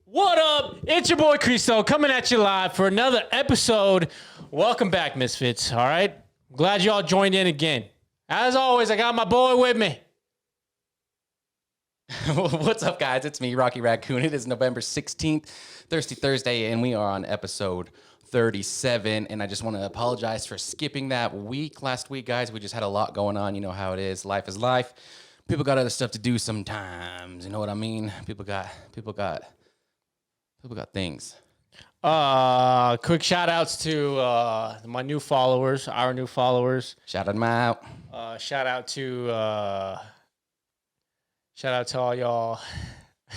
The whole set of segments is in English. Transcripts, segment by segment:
What up? It's your boy Cristo coming at you live for another episode. Welcome back, Misfits. All right. Glad y'all joined in again. As always, I got my boy with me. What's up, guys? It's me, Rocky Raccoon. It is November 16th, Thirsty Thursday, and we are on episode 37. And I just want to apologize for skipping that week. Last week, guys, we just had a lot going on. You know how it is. Life is life. People got other stuff to do sometimes. You know what I mean? People got things. Quick shout outs to my new followers, our new followers. Shout them out. Shout out to all y'all.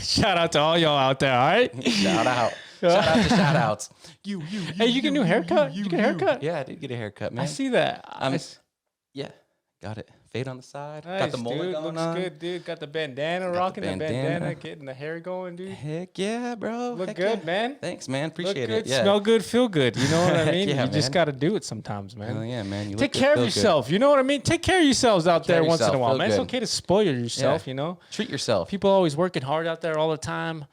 Shout out to all y'all out there, all right? Shout out. Shout out to shout outs. Hey, you get a new haircut? You get a haircut? Yeah, I did get a haircut, man. I see that. Yeah, got it. Fade on the side. Nice, got the mullet dude. going Looks on. good, dude. Got the bandana rocking, the bandana, getting the hair going, dude. Heck yeah, bro. Look Heck good, yeah. man. Thanks, man. Appreciate Look good, it. Yeah. smell good, feel good. You know what I mean? Yeah, you just man. got to do it sometimes, man. Oh, yeah, man. You Take look care good, of yourself. You know what I mean? Take care of yourselves out there once in a while, feel man. It's good. okay to spoil yourself, you know? Treat yourself. People always working hard out there all the time.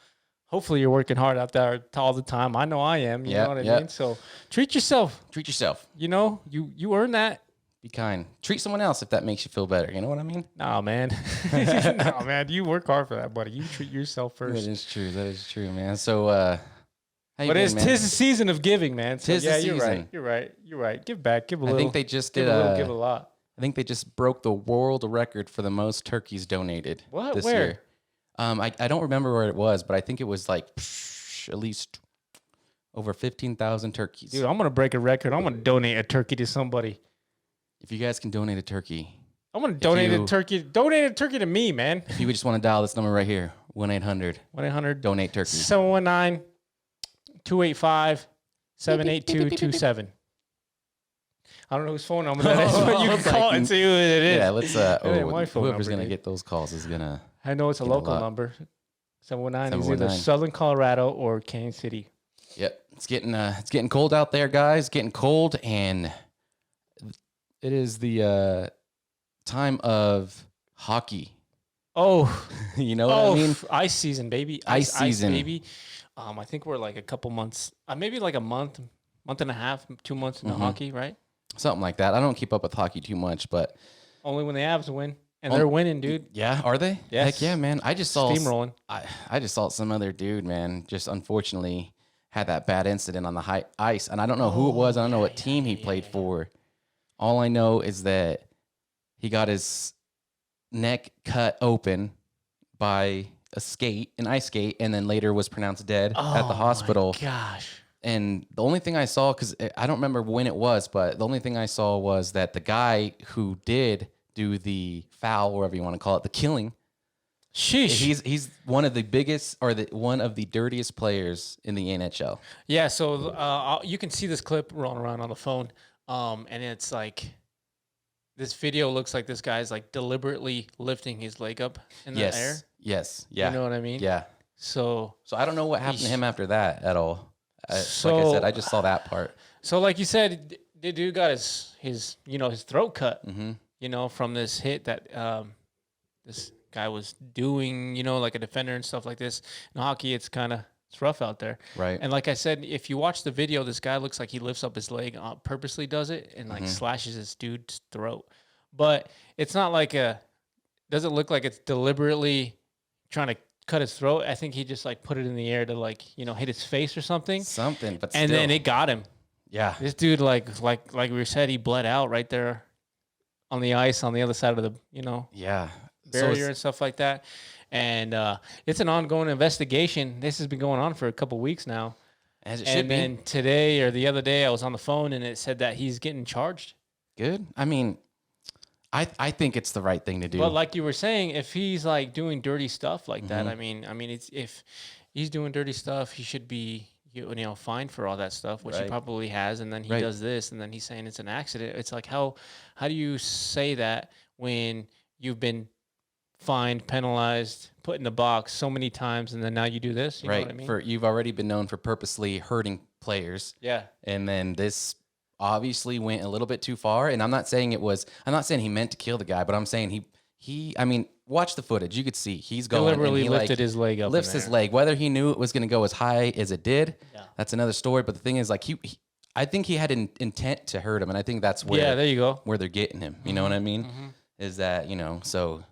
Hopefully you're working hard out there all the time. I know I am. You know what I mean? So treat yourself. Treat yourself. You know, you earn that. Be kind. Treat someone else if that makes you feel better. You know what I mean? Nah, man. Nah, man. You work hard for that, buddy. You treat yourself first. That is true. That is true, man. So, how you But been, man? tis the season of giving, man. So Tis the yeah, you're season. right. You're right. You're right. Give back. Give a little. I think they just did give a little. Give a lot. I think they just broke the world record for the most turkeys donated What? this Where? year. I don't remember where it was, but I think it was like at least over 15,000 turkeys. Dude, I'm gonna break a record. I'm gonna donate a turkey to somebody. If you guys can donate a turkey, I'm gonna donate a turkey. Donate a turkey to me, man. if you would just want to dial this number right here, 1-800 1-800 donate turkey. 719-285-78227. I don't know whose phone number that is, but you can call it and see who it is. Yeah, let's. ain't my phone Whoever's number, gonna dude. get those calls is gonna. I know it's a Give a local lot. number. 719 is either 719. Southern Colorado or Kansas City. Yep, it's getting cold out there, guys. Getting cold, and it is the time of hockey. Oh, You know what I mean? Ice season, baby. Ice season. baby. I think we're like a couple months, maybe like a month and a half, 2 months into hockey, right? Something like that. I don't keep up with hockey too much, but Only when the Avs win, and they're winning, dude. yeah, are they? Yes. Heck yeah, man. I just saw Steamrolling. I just saw some other dude, man. Just unfortunately had that bad incident on the ice, and I don't know who it was. I don't know what team he played for. All I know is that he got his neck cut open by an ice skate, and then later was pronounced dead at the hospital. My gosh. And the only thing I saw, because I don't remember when it was, but the only thing I saw was that the guy who did do the foul, whatever you want to call it, the killing, Sheesh. he's one of the biggest or one of the dirtiest players in the NHL. Yeah, so you can see this clip rolling around on the phone, and it's like this video looks like this guy's like deliberately lifting his leg up in the air. Yes. Yeah. You know what I mean? Yeah. So So I don't know what happened to him after that at all. Like I So- said, I just saw that part. like you said, the dude got his his throat cut. Mm-hmm. From this hit that this guy was doing. Like a defender and stuff like this. In hockey, it's rough out there. Right. And like I said, if you watch the video, this guy looks like he lifts up his leg, purposely does it, and like slashes this dude's throat. But it's not like doesn't look like it's deliberately trying to cut his throat. I think he just like put it in the air to like, hit his face or something. But And still. then it got him. Yeah. This dude, like we said, he bled out right there on the ice on the other side of the, Yeah. barrier and stuff like that. And it's an ongoing investigation. This has been going on for a couple weeks now. As it And should be. then today or the other day, I was on the phone and it said that he's getting charged. Good. I mean, I think it's the right thing to do. But like you were saying, if he's like doing dirty stuff like that, I mean, it's if he's doing dirty stuff, he should be fined for all that stuff, which he Right. probably has. And then he Right. does this, and then he's saying it's an accident. It's like how do you say that when you've been fined, penalized, put in a box so many times, and then now you do this? You know what I mean? You've already been known for purposely hurting players. Yeah. And then this obviously went a little bit too far. And I'm not saying he meant to kill the guy, but I'm saying I mean, watch the footage. You could see he's going. Deliberately and he, lifted his leg up. lifts his leg. Whether he knew it was going to go as high as it did, that's another story. But the thing is, like, I think he had an intent to hurt him, and I think that's where there you go. where they're getting him. You know what I mean? Is that so?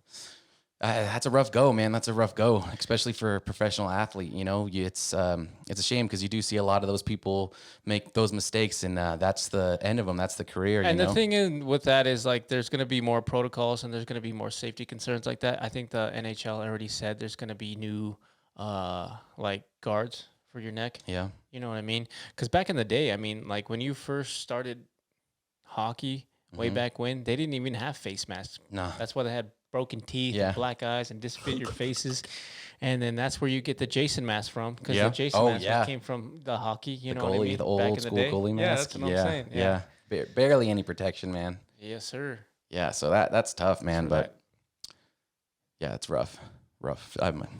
That's a rough go, man. That's a rough go, especially for a professional athlete. It's a shame because you do see a lot of those people make those mistakes, and that's the end of them. That's the career. And the thing with that is, like, there's going to be more protocols and there's going to be more safety concerns like that. I think the NHL already said there's going to be new, like, guards for your neck. Yeah. You know what I mean? Because back in the day, I mean, like, when you first started hockey way back when, they didn't even have face masks. No. That's why they had broken teeth and black eyes and disfigured faces. And then that's where you get the Jason mask from, because the Jason mask came from the hockey, you know what I mean? The old school goalie mask. Yeah, that's what I'm saying. Yeah. Barely any protection, man. Yes, sir. Yeah, so that's tough, man. But yeah, it's rough.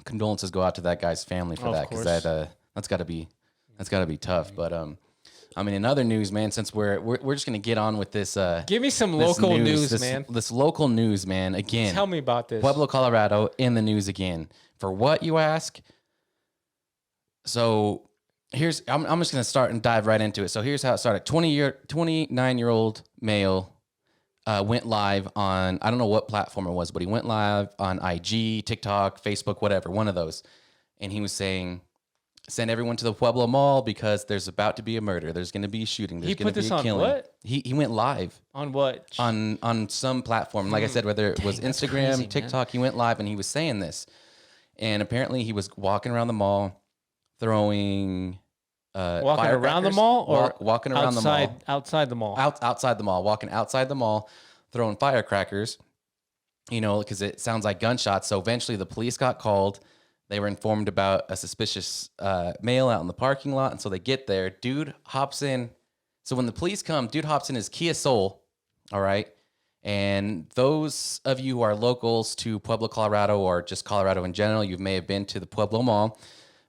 Condolences go out to that guy's family for that, because that's got to be tough. But I mean, in other news, man, since we're just gonna get on with this. Give me some local news, man. This local news, man. Again, tell me about this. Pueblo, Colorado, in the news again. For what, you ask? So I'm just gonna start and dive right into it. So here's how it started. 29-year-old male went live on, I don't know what platform it was, but he went live on IG, TikTok, Facebook, whatever, one of those, and he was saying, send everyone to the Pueblo Mall because there's about to be a murder. There's going to be a shooting. There's going to be a killing. What? He went live. On what? On some platform. Like I said, whether it was Instagram, crazy, TikTok, he went live and he was saying this. And apparently he was walking around the mall throwing walking around the mall or walking around the mall. Outside the mall. Outside the mall, walking outside the mall, throwing firecrackers, because it sounds like gunshots. So eventually the police got called. They were informed about a suspicious male out in the parking lot. And so they get there. Dude hops in. So when the police come, dude hops in his Kia Soul. All right. And those of you who are locals to Pueblo, Colorado, or just Colorado in general, you may have been to the Pueblo Mall.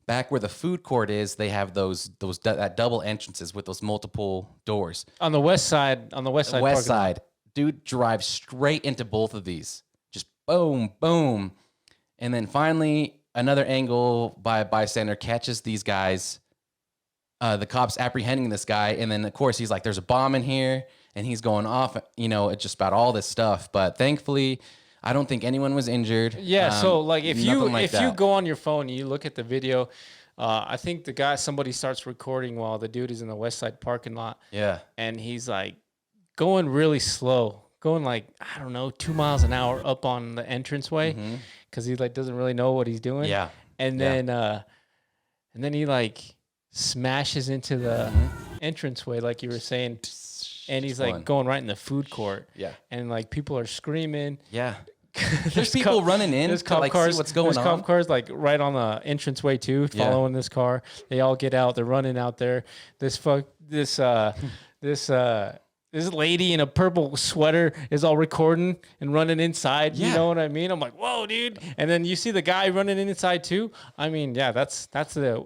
Back where the food court is, they have that double entrances with those multiple doors. On the west side. West side. Dude drives straight into both of these. Just boom, boom. And then finally, another angle by a bystander catches these guys, the cops apprehending this guy. And then, of course, he's like, there's a bomb in here. And he's going off, it's just about all this stuff. But thankfully, I don't think anyone was injured. Yeah, so, like, if you go on your phone and you look at the video, I think somebody starts recording while the dude is in the west side parking lot. Yeah. And he's, like, going really slow. Going, like, I don't know, 2 miles an hour up on the entranceway. Because he, like, doesn't really know what he's doing. Yeah. And then he, like, smashes into the entranceway, like you were saying. And he's, like, going right in the food court. Yeah. And, like, people are screaming. Yeah. There's people running in to, like, see what's going on. There's cop cars, like, right on the entranceway, too, following this car. They all get out. They're running out there. This lady in a purple sweater is all recording and running inside. Yeah. You know what I mean? I'm like, whoa, dude. And then you see the guy running inside, too. I mean, yeah, that's the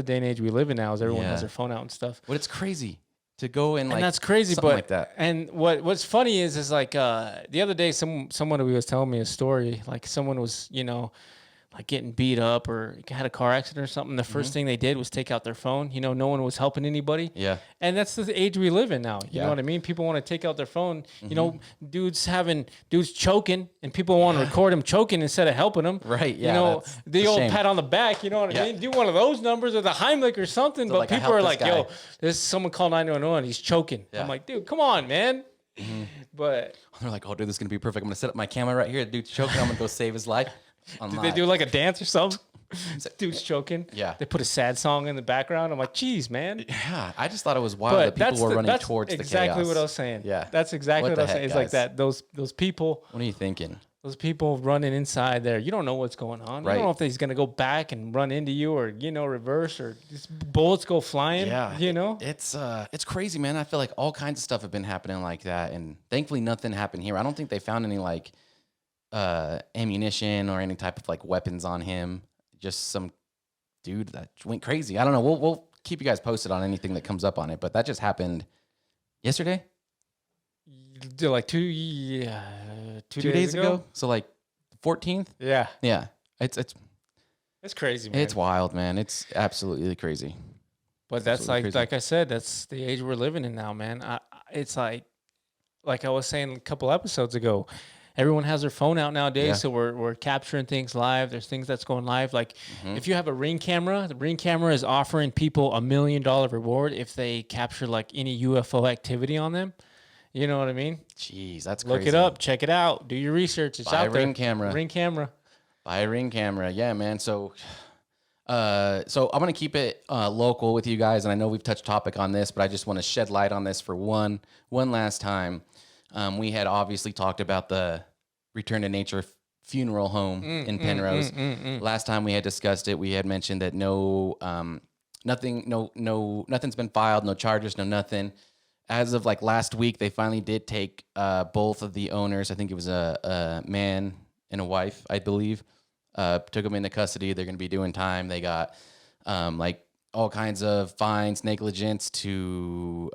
day and age we live in now, is everyone has their phone out and stuff. But it's crazy to go and, like, and that's crazy, but like that. And what's funny is like the other day someone was telling me a story, like someone was like getting beat up or had a car accident or something. The first thing they did was take out their phone. No one was helping anybody. Yeah. And that's the age we live in now. You know what I mean? People want to take out their phone. Dudes choking, and people want to record him choking instead of helping him. Right. Yeah. The old pat on the back. You know what I mean? Do one of those numbers or the Heimlich or something. So, but like, people are like, "Yo, there's someone called 911. He's choking." Yeah. I'm like, "Dude, come on, man." But they're like, "Oh, dude, this is gonna be perfect. I'm gonna set up my camera right here. The dude's choking. I'm gonna go save his life." Did they do like a dance or something? Dude's choking. Yeah. They put a sad song in the background. I'm like, geez, man. Yeah. I just thought it was wild that people were running towards the chaos. That's exactly what I was saying. Yeah. That's exactly what I was saying. It's like that. Those people. What are you thinking? Those people running inside there. You don't know what's going on. Right. You don't know if he's gonna go back and run into you or reverse or just bullets go flying. Yeah. It's crazy, man. I feel like all kinds of stuff have been happening like that, and thankfully nothing happened here. I don't think they found any like ammunition or any type of like weapons on him. Just some dude that went crazy. I don't know. We'll keep you guys posted on anything that comes up on it, but that just happened yesterday. Like 2 days ago. So like 14th. Yeah. Yeah. It's Crazy, man. It's wild, man. It's absolutely crazy. But that's like I said, that's the age we're living in now, man. It's like I was saying a couple episodes ago, everyone has their phone out nowadays, Yeah. so we're capturing things live. There's things that's going live. Like if you have a Ring camera, the Ring camera is offering people $1 million reward if they capture like any UFO activity on them. You know what I mean? Jeez, that's Look crazy. it up, check it out, do your research. It's Buy out there. Ring camera. Ring camera. Buy a Ring camera. Yeah, man. So I'm gonna keep it local with you guys, and I know we've touched topic on this, but I just want to shed light on this for one last time. We had obviously talked about the Return to Nature funeral home in Penrose. Last time we had discussed it, we had mentioned that nothing's been filed, no charges, no nothing. As of like last week, they finally did take both of the owners. I think it was a man and a wife, I believe. Took them into custody. They're going to be doing time. They got like all kinds of fines, negligence to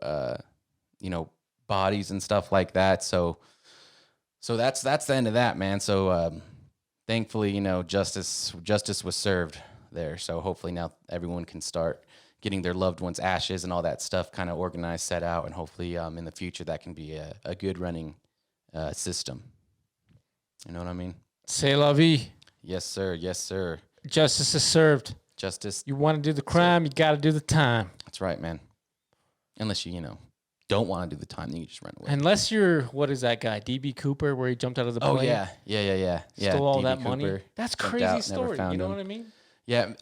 bodies and stuff like that. So that's the end of that, man. So thankfully, justice was served there. So hopefully now everyone can start getting their loved ones' ashes and all that stuff kind of organized, set out, and hopefully in the future that can be a good running system. You know what I mean? C'est la vie. Yes, sir. Yes, sir. Justice is served. Justice. You want to do the crime, you got to do the time. That's right, man. Unless you don't want to do the time, then you just run away. Unless you're, what is that guy, D.B. Cooper, where he jumped out of the plane? Oh, yeah. Stole all D.B. that Cooper money. That's jumped crazy out, story. never You know found what I him. mean? Yeah,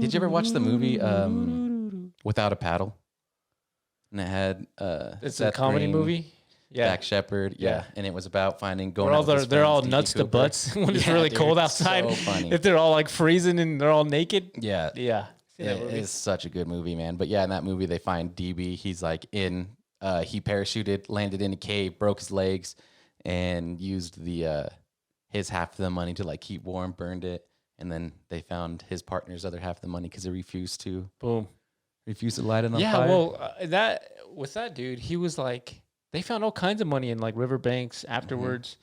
did you ever watch the movie Without a Paddle? And it had It's Seth a comedy Green, movie. Yeah. Dak Shepard, yeah, and it was about going They're out with his they're all friends, nuts D.B. to Cooper. butts when it's Yeah, really dude, cold outside. So funny. If they're all like freezing and they're all naked. Yeah, Yeah. it is such a good movie, man. But yeah, in that movie they find DB. He's like he parachuted, landed in a cave, broke his legs, and used his half of the money to like keep warm, burned it, and then they found his partner's other half of the money because he refused to light it on fire. Yeah, well, that dude, he was like, they found all kinds of money in like riverbanks afterwards.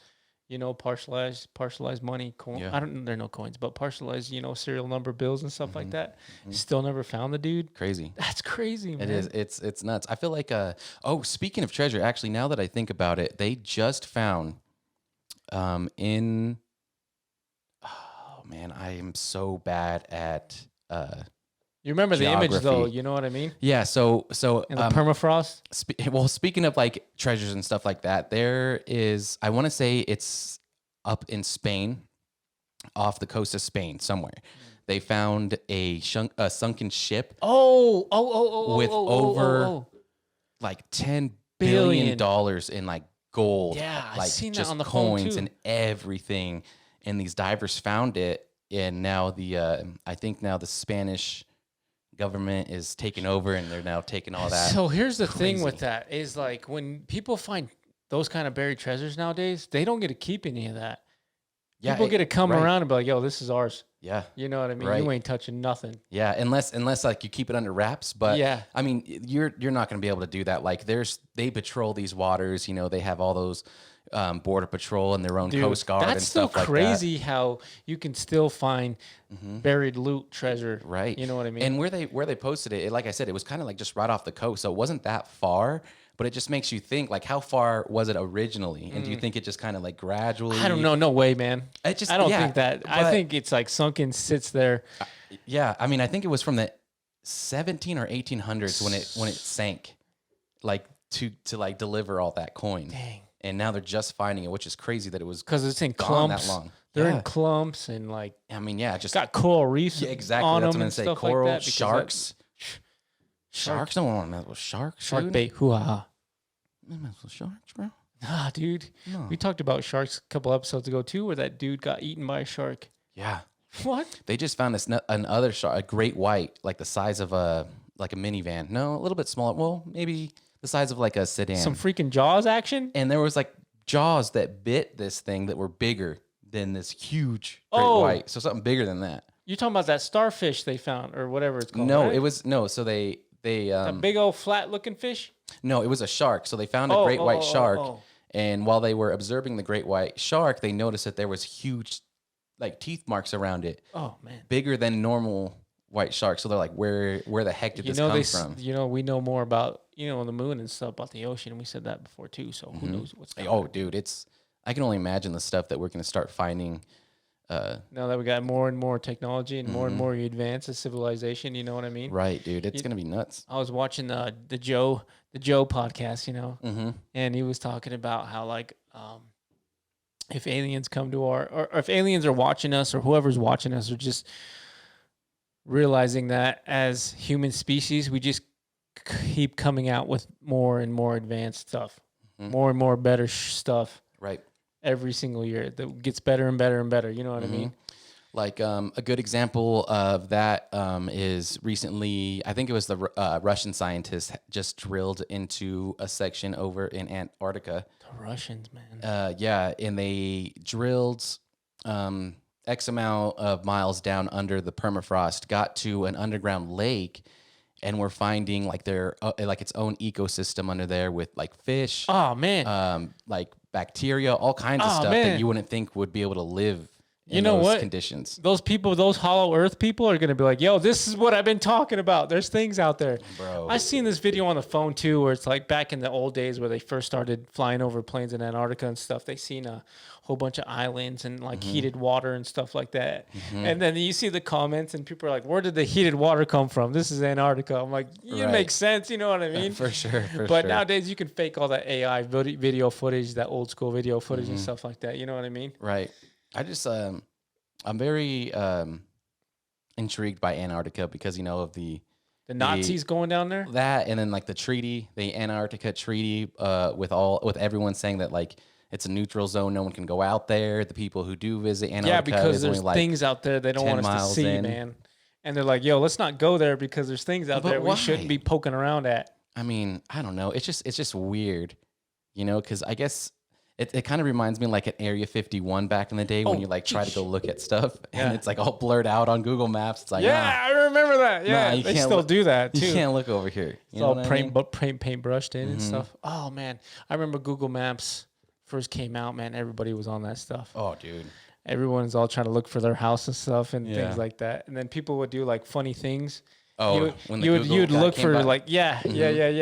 Partialized money. Yeah. I don't know, there are no coins, but partialized, serial number bills and stuff like that. Still never found the dude. Crazy. That's crazy, man. It is. It's nuts. I feel like speaking of treasure, actually, now that I think about it, they just found man, I am so bad at you remember the image though, geography. you know what I mean? Yeah, so And the permafrost. Speaking of like treasures and stuff like that, there is, I want to say it's up in Spain, off the coast of Spain somewhere. They found a sunken ship with over like $10 billion in like gold. Yeah, I've like seen that just on the phone, coins too. and everything. And these divers found it, and now I think now the Spanish government is taking over, and they're now taking all that. So here's the thing Crazy. with that is like when people find those kind of buried treasures nowadays, they don't get to keep any of that. Yeah, People get to come right. around and be like, "Yo, this is ours." Yeah. You know what I mean? Right. You ain't touching nothing. Yeah, unless like you keep it under wraps, but Yeah. I mean, you're not going to be able to do that. Like they patrol these waters, they have all those border patrol and their own Dude, coast guard and that's still stuff like that. crazy how you can still find buried loot, treasure. Right. You know what I mean? And where they posted it, like I said, it was kind of like just right off the coast, so it wasn't that far. But it just makes you think, like, how far was it originally? And do you think it just kind of like gradually? I don't know. No way, man. I don't think that. I think it's like sunken, sits there. Yeah, I mean, I think it was from the 17 or 1800s when it sank, like to like deliver all that coin. Dang. And now they're just finding it, which is crazy that it was Because it's in gone clumps. that long. They're Yeah. in clumps and like I mean, yeah, just got coral reefs. yeah, exactly. On That's them what I'm and saying. stuff Coral, like that because sharks. Sharks don't want to mess with sharks. Shark dude. bait. Hoo-ha. Don't mess with sharks, bro. Ah, dude. No. We talked about sharks a couple episodes ago too, where that dude got eaten by a shark. Yeah. What? They just found another shark, a great white, like the size of a minivan. No, a little bit smaller. Well, maybe the size of like a sedan. Some freaking Jaws action? And there was like jaws that bit this thing that were bigger than this huge great Oh. white. So something bigger than that. You're talking about that starfish they found or whatever it's called. No, right? it was no. So they that big old flat looking fish. no, it was a shark. So they found a great white shark, And while they were observing the great white shark, they noticed that there was huge, like teeth marks around it, Oh man. bigger than normal white sharks. So they're like, where the heck did this come from? We know more about the moon and stuff about the ocean. We said that before too. So who knows what's down Oh, there. dude, I can only imagine the stuff that we're going to start finding. Now that we got more and more technology and more you advance as civilization, you know what I mean? Right, dude, it's going to be nuts. I was watching the Joe podcast, and he was talking about how like if aliens come to or if aliens are watching us or whoever's watching us are just realizing that as human species we just keep coming out with more and more advanced stuff, more and more better stuff. Right. Every single year that gets better and better and better. You know what I mean? Like a good example of that is recently, I think it was the Russian scientists just drilled into a section over in Antarctica. The Russians, man. Yeah, and they drilled X amount of miles down under the permafrost, got to an underground lake, and we're finding like like its own ecosystem under there with like fish. Oh man. Like bacteria, all kinds of stuff that you wouldn't think would be able to live in those conditions. Those people, those hollow earth people are going to be like, yo, this is what I've been talking about. There's things out there. Bro. I seen this video on the phone too, where it's like back in the old days where they first started flying over planes in Antarctica and stuff. They seen a whole bunch of islands and like heated water and stuff like that. And then you see the comments and people are like, where did the heated water come from? This is Antarctica. I'm like, it makes sense. You know what I mean? For sure. But nowadays you can fake all that AI video footage, that old school video footage and stuff like that. You know what I mean? Right. I just, I'm very intrigued by Antarctica because, of the Nazis going down there. That, and then like the Antarctica treaty, with everyone saying that like it's a neutral zone, no one can go out there. The people who do visit Antarctica, yeah, because there's things out there they don't want us to see, man. And they're like, yo, let's not go there because there's things out there we shouldn't be poking around at. I mean, I don't know. It's just weird, because I guess. It kind of reminds me like at Area 51 back in the day when you like try to go look at stuff and it's like all blurred out on Google Maps. It's like, I remember that. Yeah, they still do that too. You can't look over here. It's all paint brushed in and stuff. Oh man, I remember Google Maps first came out. Man, everybody was on that stuff. Oh dude, everyone's all trying to look for their house and stuff and things like that. And then people would do like funny things. Oh, you'd look for by. Like yeah.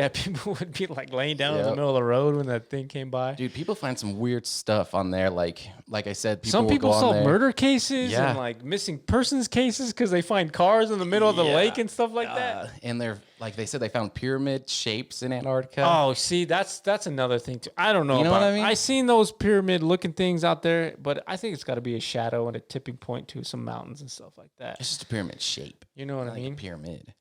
People would be like laying down in the middle of the road when that thing came by. Dude, people find some weird stuff on there. Like I said, some people solve murder cases and like missing persons cases because they find cars in the middle of the lake and stuff like that. And they're like they said they found pyramid shapes in Antarctica. Oh, see, that's another thing too. I don't know. You know what I mean? I seen those pyramid looking things out there, but I think it's got to be a shadow and a tipping point to some mountains and stuff like that. It's just a pyramid shape. You know what I mean? A pyramid.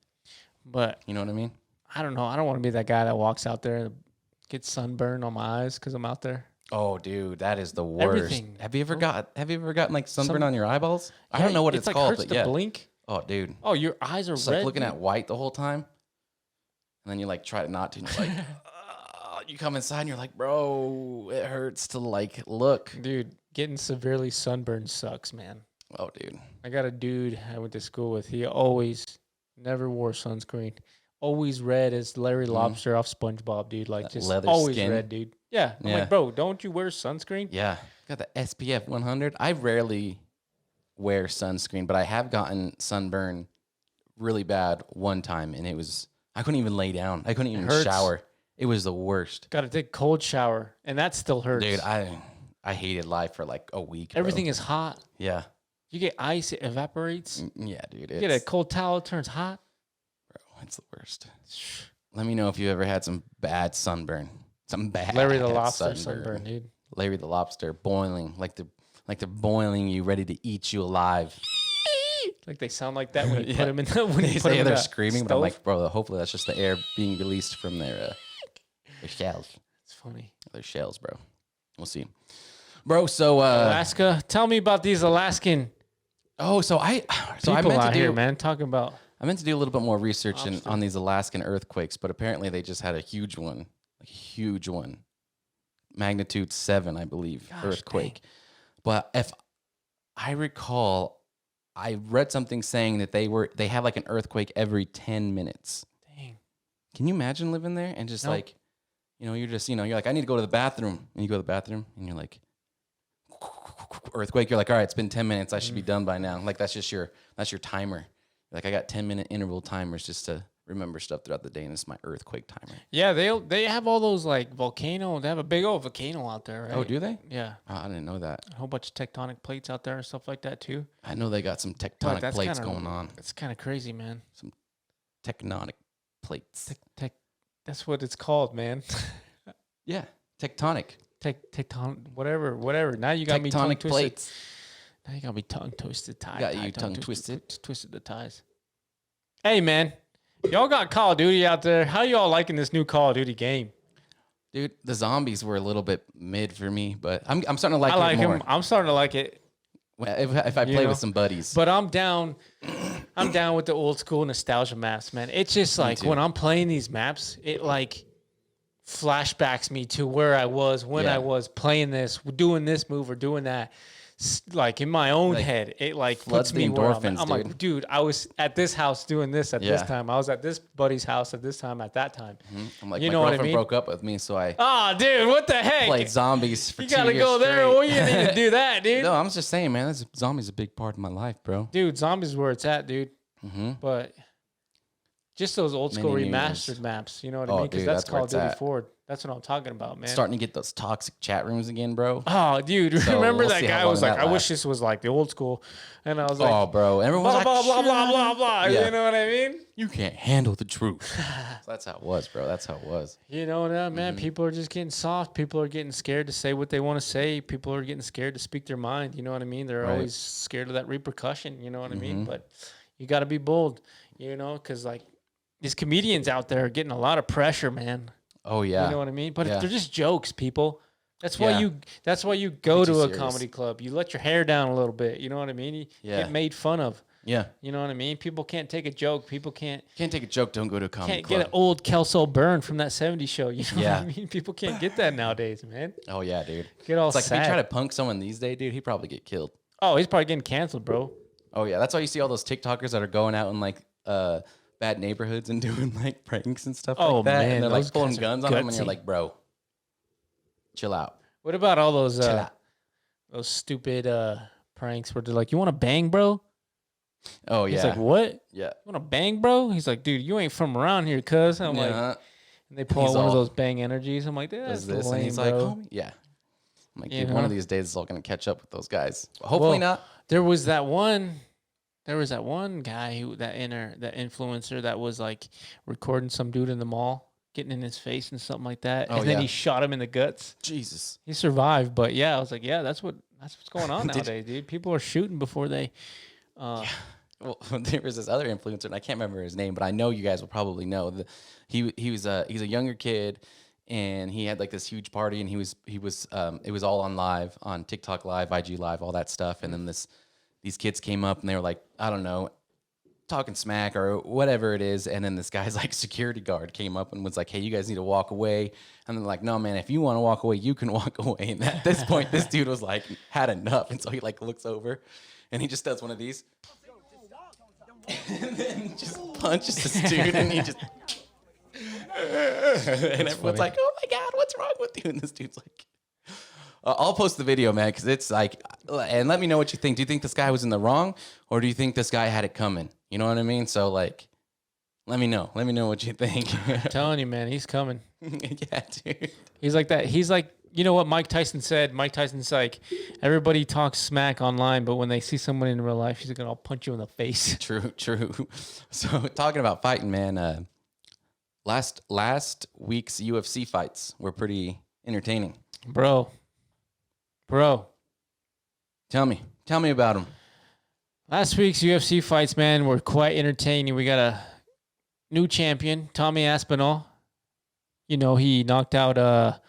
But you know what I mean? I don't know. I don't want to be that guy that walks out there and gets sunburned on my eyes because I'm out there. Oh, dude, that is the worst. Everything. Have you ever gotten like sunburn on your eyeballs? I don't know what it's called, but yeah. Blink. Oh, dude. Oh, your eyes are red. Like looking at white the whole time, and then you like try not to. And you're like, you come inside and you're like, bro, it hurts to like look. Dude, getting severely sunburned sucks, man. Oh, dude. I got a dude I went to school with. He always never wore sunscreen. Always red as Larry Lobster off SpongeBob, dude. Like just always skin. Red, dude. Yeah. I'm like, bro, don't you wear sunscreen? Yeah. Got the SPF 100. I rarely wear sunscreen, but I have gotten sunburn really bad one time, and I couldn't even lay down. I couldn't even shower. It was the worst. Got to take a cold shower, and that still hurts. Dude, I hated life for like a week. Everything is hot. Yeah. You get ice, it evaporates. Yeah, dude. You get a cold towel, it turns hot. Bro, it's the worst. Let me know if you ever had some bad sunburn. Some bad Larry the Lobster sunburn, dude. Larry the Lobster boiling, like they're boiling you, ready to eat you alive. Like they sound like that when you put them in the when you put them in they're screaming, stove. But I'm like, bro, hopefully that's just the air being released from their shells. It's funny. Their shells, bro. We'll see. Bro, so Alaska. Tell me about these Alaskan. Oh, I meant out here, man, talking about. I meant to do a little bit more research on these Alaskan earthquakes, but apparently they just had a huge one, magnitude 7, I believe, earthquake. Dang. But if I recall, I read something saying that they have like an earthquake every 10 minutes. Dang. Can you imagine living there and just like you're just, you're like, I need to go to the bathroom. And you go to the bathroom and you're like, earthquake. You're like, all right, it's been 10 minutes. I should be done by now. Like, that's your timer. Like, I got 10-minute interval timers just to remember stuff throughout the day. And this is my earthquake timer. Yeah, they have all those like volcano. They have a big old volcano out there, right? Oh, do they? Yeah. Oh, I didn't know that. A whole bunch of tectonic plates out there and stuff like that too. I know they got some tectonic plates going on. It's kind of crazy, man. Some tectonic plates. That's what it's called, man. Yeah, tectonic. Tectonic, whatever. Now you got me tongue twisted. Plates. Now you got me tongue twisted. Got you tongue twisted. Twisted the ties. Hey, man. Y'all got Call of Duty out there. How y'all liking this new Call of Duty game? Dude, the zombies were a little bit mid for me, but I'm starting to like it more. Them. I'm starting to like it. If I play with some buddies. But I'm down with the old school nostalgia maps, man. It's just like when I'm playing these maps, it like flashbacks me to where I was when I was playing this, doing this move or doing that. Like in my own head, it like puts me where I'm like, dude, I was at this house doing this at this time. I was at this buddy's house at this time at that time. I'm like, my girlfriend broke up with me, so I dude, what the heck? Played zombies for 2 years You gotta go there. Well, you need to do that, dude. No, I'm just saying, man, zombies a big part of my life, bro. Dude, zombies is where it's at, dude. But just those old school remastered maps, you know what I mean? Because that's Call of Duty Forward. That's what I'm talking about, man. Starting to get those toxic chat rooms again, bro. Oh, dude, so remember that guy was like, I wish this was like the old school. And I was like, oh, bro. Everyone's blah, blah, blah, blah, blah, blah. You know what I mean? You can't handle the truth. So that's how it was, bro. That's how it was. You know what, man? People are just getting soft. People are getting scared to say what they want to say. People are getting scared to speak their mind. You know what I mean? They're always scared of that repercussion. You know what I mean? But you got to be bold, you know, because like these comedians out there are getting a lot of pressure, man. Oh yeah, you know what I mean. But if they're just jokes, people. That's why you go to a comedy club. You let your hair down a little bit. You know what I mean. You get made fun of. Yeah, you know what I mean. People can't take a joke. People can't take a joke. Don't go to a comedy club. Can't get an old Kelso Byrne from that '70s show. You know what I mean. People can't get that nowadays, man. Oh yeah, dude. Get all it's like sad. If you try to punk someone these days, dude, he'd probably get killed. Oh, he's probably getting canceled, bro. Oh yeah, that's why you see all those TikTokers that are going out in like bad neighborhoods and doing like pranks and stuff like that. Man, and they're like pulling guns on them, and you're like, bro, chill out. What about all those stupid pranks where they're like, you want to bang, bro? Oh yeah. He's like, what? Yeah. You want to bang, bro? He's like, dude, you ain't from around here, cuz. I'm like, and they pull out one of those bang energies. I'm like, that's this, lame, and he's bro. Like, yeah. I'm like, dude, one of these days it's all gonna catch up with those guys. But hopefully not. There was that one guy that influencer that was like recording some dude in the mall, getting in his face and something like that, and then he shot him in the guts. Jesus, he survived, but I was like, that's what's going on nowadays, dude. People are shooting before they. Well, there was this other influencer, and I can't remember his name, but I know you guys will probably know. He's a younger kid, and he had like this huge party, and he was it was all on TikTok Live, IG Live, all that stuff, and then these kids came up and they were like, I don't know, talking smack or whatever it is. And then this guy's like security guard came up and was like, hey, you guys need to walk away. And they're like, no, man, if you want to walk away, you can walk away. And at this point, this dude was like, had enough. And so he like looks over and he just does one of these. And then just punches this dude and he just. And everyone's like, oh my God, what's wrong with you? And this dude's like, I'll post the video, man, because it's like, and let me know what you think. Do you think this guy was in the wrong, or do you think this guy had it coming? You know what I mean? So, like, let me know. Let me know what you think. I'm telling you, man, he's coming. Yeah, dude. He's like that. He's like, you know what Mike Tyson said? Mike Tyson's like, everybody talks smack online, but when they see someone in real life, he's going to punch you in the face. True. So, talking about fighting, man, last week's UFC fights were pretty entertaining. Bro. Tell me about them. Last week's UFC fights, man, were quite entertaining. We got a new champion, Tommy Aspinall. You know, he knocked out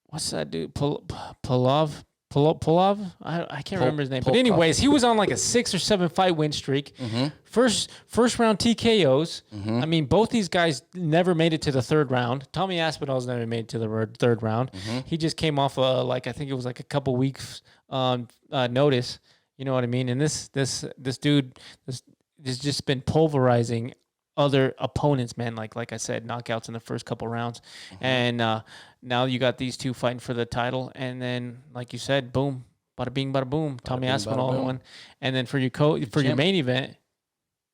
what's that dude? Pulov? I can't remember his name. But anyways, he was on like a 6 or 7 fight win streak. Mm-hmm. First round TKOs. Mm-hmm. I mean, both these guys never made it to the third round. Tommy Aspinall's never made it to the third round. Mm-hmm. He just came off I think it was like a couple weeks notice. You know what I mean? And this dude has just been pulverizing other opponents, man. Like I said, knockouts in the first couple rounds, and now you got these two fighting for the title, and then like you said, boom, bada bing, bada boom, Tommy bing, bada Aspinall boom. won, and then for your main event,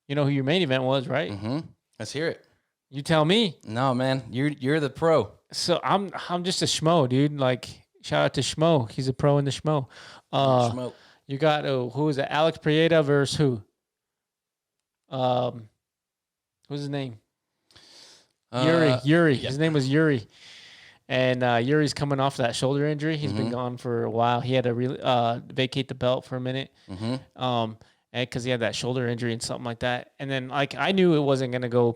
you know who your main event was, right? Let's hear it. You tell me. No, man, you're the pro. So I'm just a schmo, dude. Like shout out to Schmo. He's a pro in the schmo. Schmo. You got who was it? Alex Prieta versus who? What's his name? Yuri. Yeah. His name was Yuri. And Yuri's coming off that shoulder injury. He's been gone for a while. He had to vacate the belt for a minute. And because he had that shoulder injury and something like that. And then like I knew it wasn't gonna go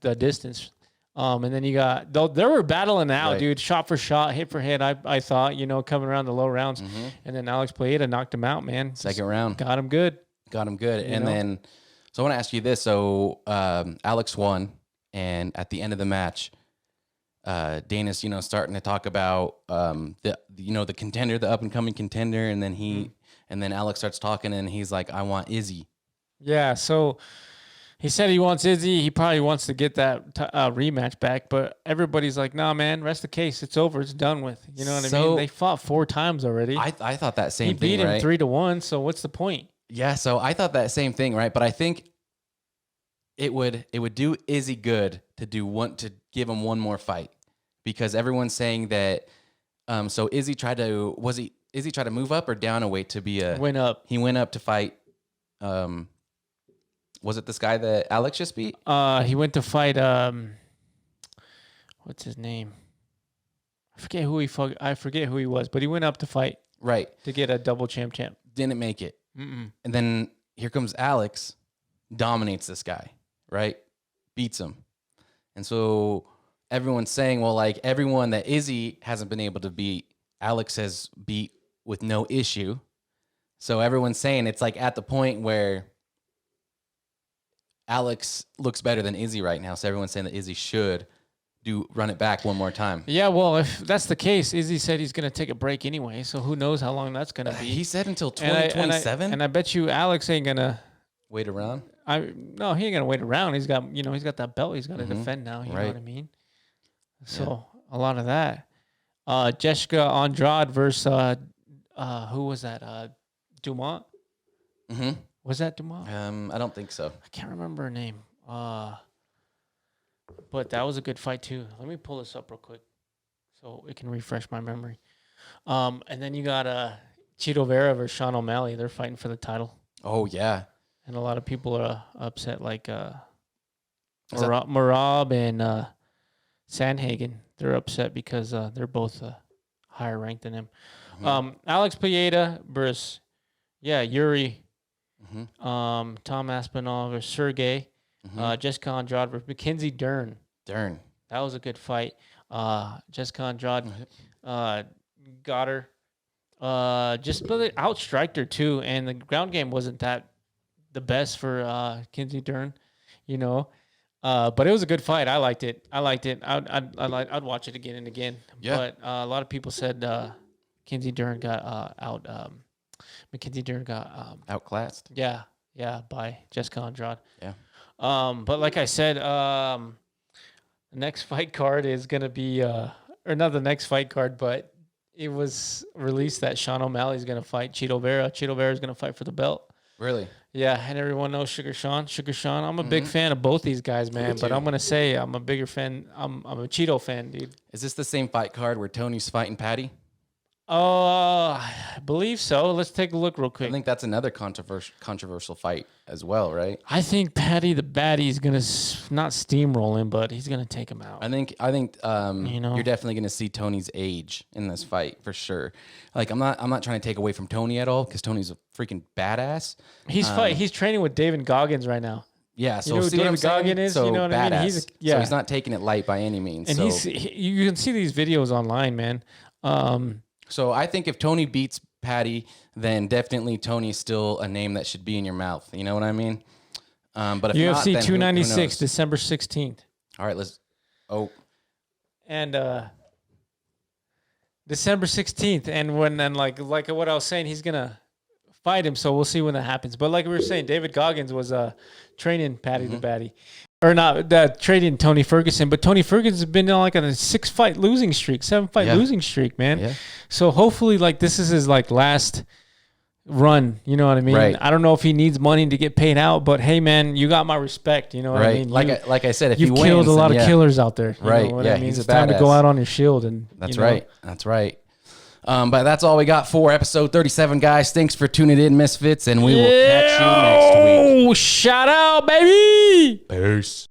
the distance. And then you got they were battling out, dude, shot for shot, hit for hit. I thought, coming around the low rounds. And then Alex Prieta knocked him out, man. Second round. Got him good. And then so I want to ask you this. So Alex won, and at the end of the match, Dana's, starting to talk about the contender, the up and coming contender, and then and then Alex starts talking, and he's like, "I want Izzy." Yeah. So he said he wants Izzy. He probably wants to get that rematch back, but everybody's like, "Nah, man, rest the case. It's over. It's done with." You know what I mean? They fought 4 times already. I thought that same thing. He beat him right? 3-1. So what's the point? Yeah. So I thought that same thing, right? But I think it would do Izzy good to give him one more fight, because everyone's saying that. So Izzy tried to move up or down a weight to be went up. He went up to fight. Was it this guy that Alex just beat? He went to fight. What's his name? I forget who he was, but he went up to fight. Right. To get a double champ. Didn't make it. And then here comes Alex, dominates this guy, right? Beats him. And so everyone's saying, well, like everyone that Izzy hasn't been able to beat, Alex has beat with no issue. So everyone's saying it's like at the point where Alex looks better than Izzy right now. So everyone's saying that Izzy should run it back one more time. Yeah, well, if that's the case, Izzy said he's going to take a break anyway. So who knows how long that's going to be. He said until 2027. And I bet you Alex ain't going to wait around. No, he ain't going to wait around. He's got that belt he's got to defend now. You know what I mean? So a lot of that. Jessica Andrade versus who was that? Dumont. Was that Dumont? I don't think so. I can't remember her name. But that was a good fight too. Let me pull this up real quick so it can refresh my memory. And then you got Cheeto Vera versus Sean O'Malley. They're fighting for the title. Oh yeah. And a lot of people are upset, like Marab and Sandhagen. They're upset because they're both higher ranked than him. Alex Prieta versus Yuri. Tom Aspinall versus Sergey. Jessica Andrade versus Mackenzie Dern. That was a good fight. Jessica Andrade got her. Just really outstriked her too, and the ground game wasn't that the best for Mackenzie Dern, but it was a good fight. I liked it. I'd watch it again and again. Yeah. But a lot of people said Mackenzie Dern got outclassed. Yeah, by Jessica Andrade. Yeah. But like I said, the next fight card is gonna be or not the next fight card, but it was released that Sean O'Malley's gonna fight Cheeto Vera. Cheeto Vera is gonna fight for the belt. Really? Yeah, and everyone knows Sugar Sean. I'm a big fan of both these guys, man. But I'm gonna say I'm a bigger fan. I'm a Cheeto fan, dude. Is this the same fight card where Tony's fighting Patty? I believe so. Let's take a look real quick. I think that's another controversial fight as well, right? I think Patty the Batty is gonna not steamroll him, but he's gonna take him out. I think you're definitely gonna see Tony's age in this fight for sure. Like I'm not trying to take away from Tony at all, because Tony's a freaking badass. He's training with David Goggins right now. Yeah, so you know see who what I'm David saying? Goggins is? So you know what badass. I mean? So he's not taking it light by any means. And you can see these videos online, man. So I think if Tony beats Patty, then definitely Tony's still a name that should be in your mouth. You know what I mean? But if UFC not, then 296, December 16th. All right, And December 16th, and like what I was saying, he's gonna fight him. So we'll see when that happens. But like we were saying, David Goggins was training Patty the Batty. or not that trading Tony Ferguson, but Tony Ferguson's been on like a 6-fight losing streak, 7-fight losing streak, man. Yeah. So hopefully, like this is his like last run. You know what I mean? Right. I don't know if he needs money to get paid out, but hey, man, you got my respect. You know what I mean? Like I said, if you've he wins, killed a lot then of killers out there. You Right. know what Yeah, I mean? he's a It's time to go badass. out on your shield, and That's you know, right. That's right. But that's all we got for episode 37, guys. Thanks for tuning in, Misfits, and we will catch you next week. Oh, shout out, baby! Peace.